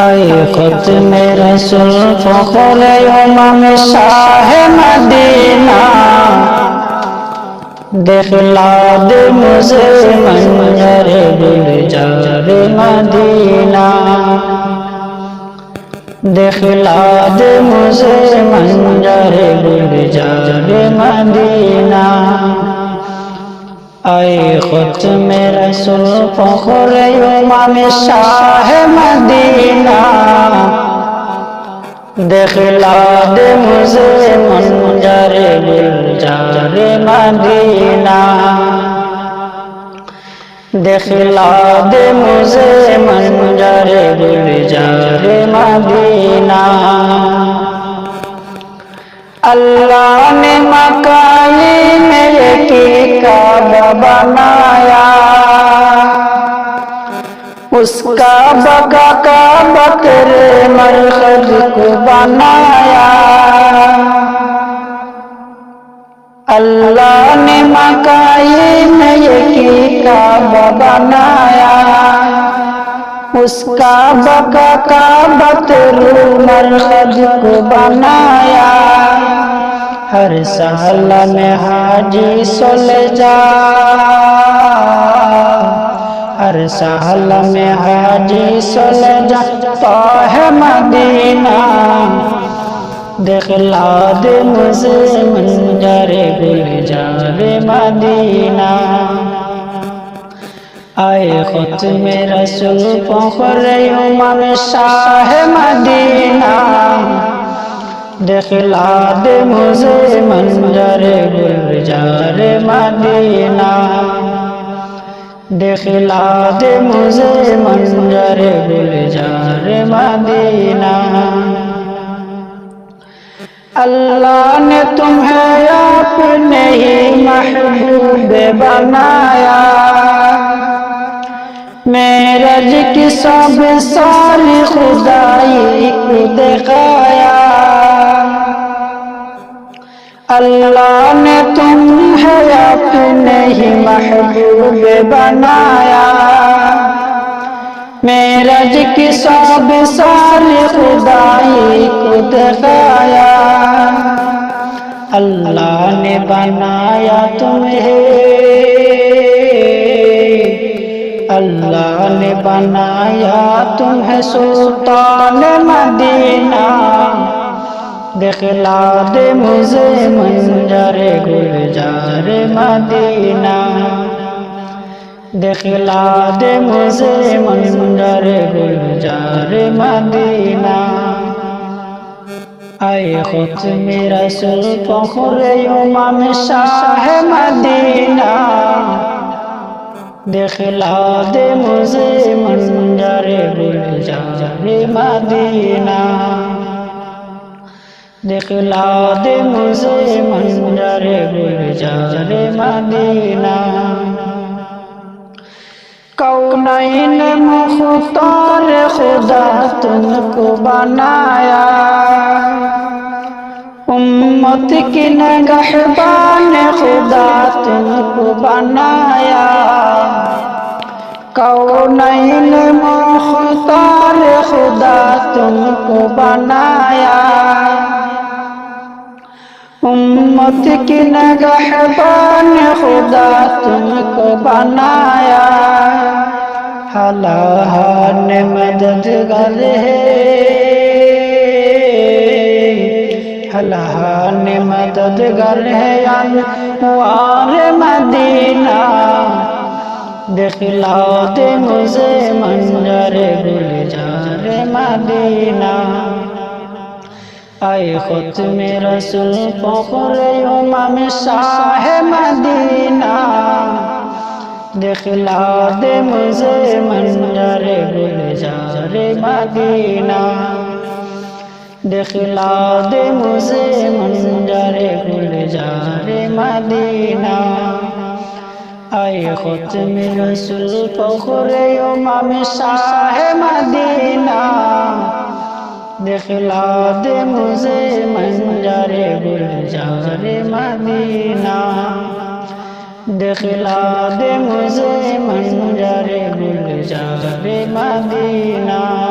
आए ख़ुत्म रसूल फ़ख्र इमाम शाह मदीना दिखला दे मुझे मंजर गुलजार मदीना दिखला दे मुझे मंजर गुलजार मदीना आए ख़ुत्म रसूल फ़ख्र इमाम शाह मदीना दिखला दे मुझे मंजर गुलजार मदीना दिखला दे मुझे मंजर गुलजार मदीना अल्लाह ने मकाई में की काबा बनाया उसका बका का बकरे मरकज को बनाया अल्लाह ने मकाई में की काबा बनाया उसका बका का बकरे मरकज को बनाया हर साल में हाजी सोले जा हर साल में हाजी सोले जा तो है मदीना दिखला दे मुझे मंजर गुलजार मदीना आए ख़ुत्म रसूल फ़ख्र इमाम शाह मदीना दिखला दे मुझे मंजर गुलजार मदीना दिखला दे मुझे मंजर गुलजार मदीना अल्लाह ने तुम्हें अपने ही महबूब बनाया मेरज की सब सारी खुदाई को दिखाया अल्लाह ने तुम्हें अपने ही महबूब बनाया मेरज की सब सारी खुदाई को दिखाया अल्लाह ने बनाया तुम्हें अल्लाह ने बनाया तुम्हें सुल्तान मदीना दिखला दे मुझे मंजर गुलजार मदीना दिखला दे मुझे मंजर गुलजार मदीना आए ख़ुत्म रसूल फ़ख्र इमाम शाह मदीना दिखला दे मुझे मंजर गुलजार मदीना दिखला दे मुझे मंजर गुलजार मदीना कौनैन मुख्तार खुदा तुमको बनाया उम्मत की निगहबान खुदा तुमको बनाया कौनैन मुख्तार खुदा तुमको बनाया उम्मत की निगहबान खुदा तुमको बनाया हलाहान मददगार है हलाहान मददगार है अनवार मदीना दिखला दे मुझे मंजर गुलजार मदीना आए ख़ुत्म रसूल फ़ख्र इमाम शाह मदीना दिखला दे मुझे मंजर गुलजार मदीना दिखला दे मुझे मंजर गुलजार मदीना आए ख़ुत्म रसूल फ़ख्र इमाम शाह मदीना दिखला दे मुझे मंजर गुलजार मदीना दिखला दे मुझे मंजर गुलजार मदीना।